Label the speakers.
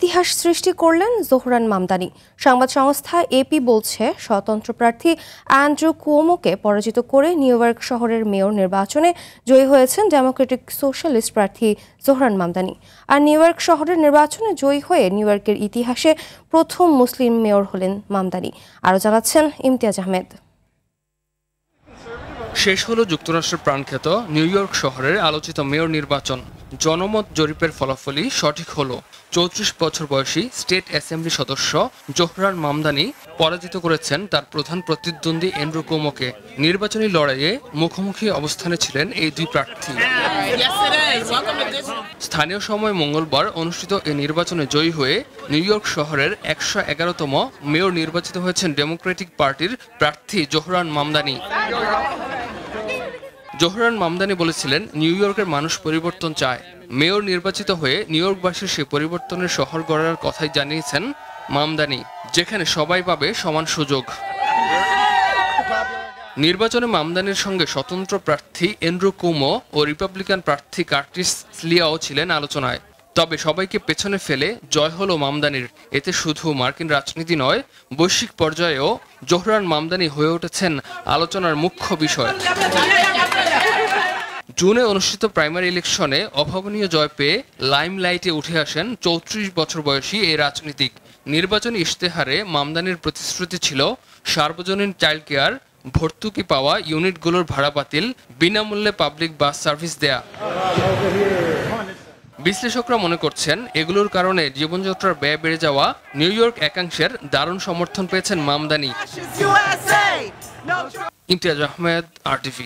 Speaker 1: ইতিহাস সৃষ্টি করলেন জোহরান মামদানি। সংবাদ সংস্থা এপি বলছে, স্বতন্ত্র প্রার্থী অ্যান্ড্রু কুওমোকে পরাজিত করে নিউ ইয়র্ক শহরের মেয়র নির্বাচনে জয়ী হয়েছেন ডেমোক্রেটিক সোশ্যালিস্ট প্রার্থী জোহরান মামদানি। আর নিউ ইয়র্ক শহরের নির্বাচনে জয়ী হয়ে নিউ ইয়র্কের ইতিহাসে প্রথম মুসলিম মেয়র হলেন মামদানি। আরও জানাচ্ছেন ইমতিয়াজ আহমেদ।
Speaker 2: শেষ হলো যুক্তরাষ্ট্রের প্রাণখ্যাত নিউ ইয়র্ক শহরের আলোচিত মেয়র নির্বাচন। জনমত জরিপের ফলাফলই সঠিক হলো। 34 বছর বয়সী স্টেট অ্যাসেম্বলি সদস্য জোহরান মামদানি পরাজিত করেছেন তার প্রধান প্রতিদ্বন্দ্বী অ্যান্ড্রু কুওমোকে। নির্বাচনী লড়াইয়ে মুখোমুখি অবস্থানে ছিলেন এই দুই প্রার্থী। স্থানীয় সময় মঙ্গলবার অনুষ্ঠিত এই নির্বাচনে জয়ী হয়ে নিউ ইয়র্ক শহরের 111তম মেয়র নির্বাচিত হয়েছেন ডেমোক্রেটিক পার্টির প্রার্থী জোহরান মামদানি। জোহরান মামদানি বলেছিলেন, নিউ ইয়র্কের মানুষ পরিবর্তন চায়। মেয়র নির্বাচিত হয়ে নিউ ইয়র্কবাসীর সেই পরিবর্তনের শহর গড়ার কথাই জানিয়েছেন মামদানি, যেখানে সবাই পাবে সমান সুযোগ। নির্বাচনে মামদানির সঙ্গে স্বতন্ত্র প্রার্থী অ্যান্ড্রু কুওমো ও রিপাবলিকান প্রার্থী কার্টিস স্লিয়াও ছিলেন আলোচনায়। তবে সবাইকে পেছনে ফেলে জয় হলো মামদানির। এতে শুধু মার্কিন রাজনীতি নয়, বৈশ্বিক পর্যায়েও জোহরান মামদানি হয়ে উঠেছেন আলোচনার মুখ্য বিষয়। জুনে অনুষ্ঠিত প্রাইমারি ইলেকশনে অভাবনীয় জয় পেয়ে লাইমলাইটে উঠে আসেন 34 বছর বয়সী এই রাজনীতিক। নির্বাচনী ইশতেহারে মামদানির প্রতিশ্রুতি ছিল সার্বজনীন চাইল্ড কেয়ার, ভর্তুকি পাওয়া ইউনিটগুলোর ভাড়া বাতিল, বিনামূল্যে পাবলিক বাস সার্ভিস দেয়া। বিশ্লেষকরা মনে করছেন, এগুলোর কারণে জীবনযাত্রার ব্যয় বেড়ে যাওয়া নিউ ইয়র্ক একাংশের দারুণ সমর্থন পেয়েছেন মামদানি। ইমতিয়াজ আহমেদ, RTV।